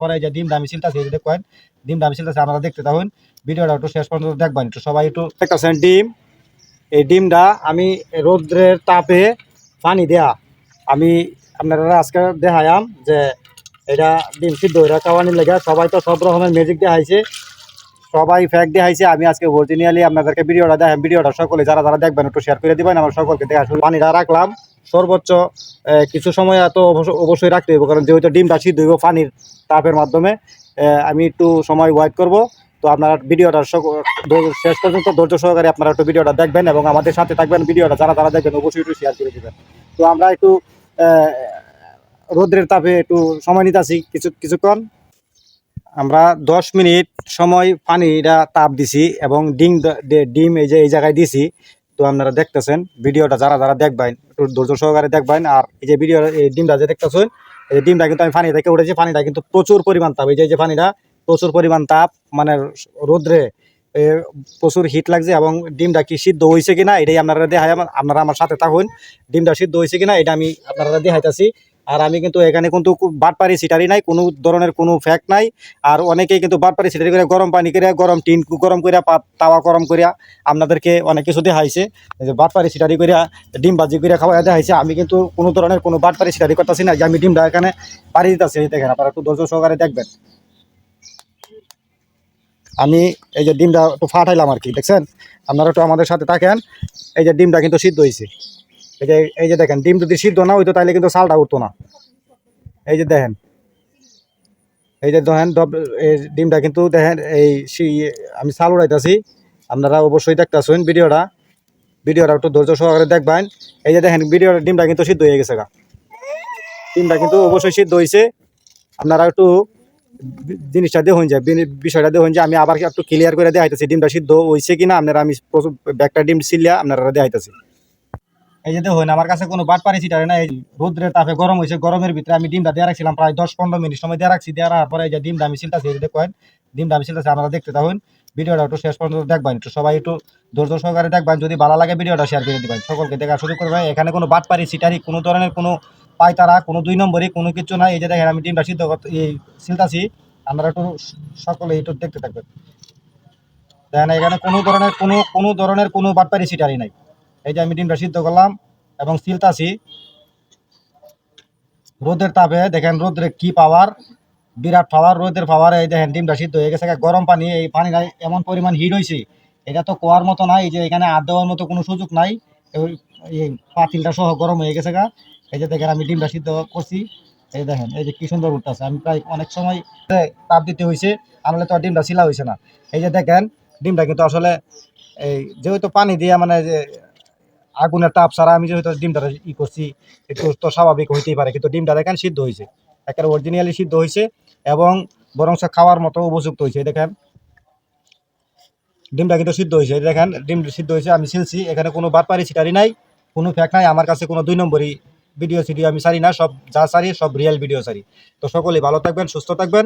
পরে এই যে ডিমটা আমি ছিলতাছি, এই যে দেখেন ডিমটা আমি ছিলতাছি, আপনারা দেখতে থাকুন, ভিডিওটা একটু শেষ পর্যন্ত দেখবেন, একটু সবাই একটু দেখতেছেন ডিম। এই ডিমটা আমি রোদ্রের তাপে পানি দেয়া আমি আপনারা আজকে দেখায়াম যে এটা ডিম সিদ্ধ এটা খাওয়ানির লেগে সবাই তো সব রকমের ম্যাজিক দেখাইছে, সবাই ফ্যাক দেখাইছে। আমি আজকে অরিজিনালি আপনাদেরকে ভিডিওটা দেখাম, ভিডিওটা সকলে যারা যারা দেখবেন একটু শেয়ার করে দিবেন আমার সকলকে দেখা। পানিটা রাখলাম সর্বোচ্চ কিছু সময় এত অবশ্যই রাখতে হইব, কারণ যেহেতু ডিমটা সিদ্ধ হইব পানির তাপের মাধ্যমে। আমি একটু সময় ওয়েট করব, তো আপনারা ভিডিওটা শেষ পর্যন্ত ধৈর্য সহকারে আপনারা একটু ভিডিওটা দেখবেন এবং আমাদের সাথে থাকবেন। ভিডিওটা যারা যারা দেখবেন অবশ্যই একটু শেয়ার করে দেবেন। তো আমরা একটু রোদ্রের তাপে একটু সময় নিতেছি কিছুক্ষণ। আমরা 10 মিনিট সময় পানিটা তাপ দিছি এবং ডিম এই যে এই জায়গায় দিছি। তো আপনারা দেখতেছেন ভিডিওটা যারা যারা দেখবেন একটু ধৈর্য সহকারে দেখবেন। আর এই যে ভিডিও এই ডিমটা যে দেখতেছেন, এই ডিমটা কিন্তু আমি পানি থেকে উঠেছি, পানিটা কিন্তু প্রচুর পরিমাণ তাপ, এই যে পানিটা প্রচুর পরিমাণ তাপ, মানে রোদ্রে প্রচুর হিট লাগছে। এবং ডিমটা কি সিদ্ধ হয়েছে কিনা এটাই আপনারা দেখাই, আপনারা আমার সাথে থাকুন। ডিমটা সিদ্ধ হয়েছে কিনা এটা আমি আপনারা দেখাইতেছি। আর আমি কিন্তু এখানে কিন্তু বাটপারি সিটারি নাই, কোনো ধরনের কোনো ফ্যাক্ট নাই। আর অনেকেই কিন্তু বাটপারি সিটারি করে গরম পানি করে গরম টিন গরম করিয়া তাওয়া গরম করিয়া আপনাদেরকে অনেক কিছু দেখাইছে, যে বাটপারি সিটারি করিয়া ডিম ভাজি করিয়া খাওয়া দেখাইছে। আমি কিন্তু কোনো ধরনের কোনো বাটপারি সিটারি করতেছি না, যে আমি ডিমটা এখানে পাড়ি দিতেছি। দেখেন আপনারা একটু ধৈর্য সহকারে দেখবেন। আমি এই যে ডিমটা একটু ফাটাইলাম আর কি, দেখছেন আপনারা একটু আমাদের সাথে থাকেন। এই যে ডিমটা কিন্তু সিদ্ধ হয়েছে, এই যে দেখেন ডিম যদি সিদ্ধ না হইতো তাহলে কিন্তু চালটা উঠতো না। এই যে দেখেন, এই যে দেখেন ডিমটা কিন্তু দেখেন আমি চাল উড়াইতেছি, আপনারা অবশ্যই দেখতেছেন ভিডিওটা একটু ধৈর্য সহকারে দেখবেন। এই যে দেখেন ডিমটা কিন্তু সিদ্ধ হয়ে গেছে, ডিমটা কিন্তু অবশ্যই সিদ্ধ হয়েছে। আপনারা একটু জিনিসটা দেখুন, যে বিষয়টা দেখুন, যে আমি আবার একটু ক্লিয়ার করে দেখাইতেছি ডিমটা সিদ্ধ হয়েছে কিনা। আপনারা আমি ব্যাগটা ডিম ছিলিয়া আপনারা দেখাইতেছি। এই যে দেখুন আমার কাছে কোনো বাট পারিছি না, এই রোদ্রের তাপে গরম হয়েছে, গরমের ভিতরে আমি ডিমটা দিয়ে রাখছিলাম প্রায় 10-15 মিনিট সময় দিয়ে রাখছি। দেওয়ার পরে এই যে ডিমটা আমি ছিলতেছি, এই যে দেখেন ডিমটা আমি ছিলতেছি, আপনারা দেখতে থাকুন, ভিডিওটা একটু শেষ পর্যন্ত দেখবেন, একটু সবাই একটু ধৈর্য সহকারে দেখবেন। যদি ভালো লাগে ভিডিওটা শেয়ার করে দিবেন, সকলকে দেখা শুরু করবেন। এখানে কোনো বাট পারি সিটারি কোনো ধরনের কোনো পায়তারা কোনো 2 নম্বরই কোনো কিছু নাই। এই যে দেখেন আমি ডিমটা সিদ্ধ এই ছিলতেছি, আপনারা একটু সকলে একটু দেখতে থাকবেন। দেখেন এখানে কোনো ধরনের কোনো বাট পারি সিটারি নাই। এই যে আমি ডিমটা সিদ্ধ করলাম এবং সিলতাছি রোদের তাপে। দেখেন রোদের কি পাওয়ার, বিরাট পাওয়ার, রোদের পাওয়ার। এই দেখেন ডিমটা সিদ্ধ হয়ে গেছে, গরম পানি, এই পানিটা এমন পরিমাণ হিট হয়েছে, এটা তো কোয়ার মতো নাই, যে এখানে হাত দেওয়ার মতো কোনো সুযোগ নাই। এই পাতিলটা সহ গরম হয়ে গেছে এই যে দেখেন আমি ডিমটা সিদ্ধ করছি, এই দেখেন এই যে কি সুন্দর উঠতেছে। আমি প্রায় অনেক সময় তাপ দিতে হয়েছে, আমলে তো আর ডিমটা ছিলা হয়েছে না। এই যে দেখেন ডিমটা কিন্তু আসলে এই যেহেতু পানি দিয়ে মানে যে আগুনের তাপ ছাড়া আমি যেহেতু ডিমটা করছি, একটু তো স্বাভাবিক হইতেই পারে, কিন্তু ডিমটা দেখেন সিদ্ধ হয়েছে, একেবারে অরিজিনালি সিদ্ধ হয়েছে এবং বরং খাওয়ার মতো উপযুক্ত হয়েছে। দেখেন ডিমটা কিন্তু সিদ্ধ হয়েছে, দেখেন ডিম সিদ্ধ হয়েছে, আমি ছিলছি, এখানে কোনো বাটপারি ছিটারি নাই, কোনো ফ্যাক নাই। আমার কাছে কোনো 2 নম্বরই ভিডিও সিডিও আমি সারি না, সব যা সারি সব রিয়েল ভিডিও সারি। তো সকলেই ভালো থাকবেন, সুস্থ থাকবেন।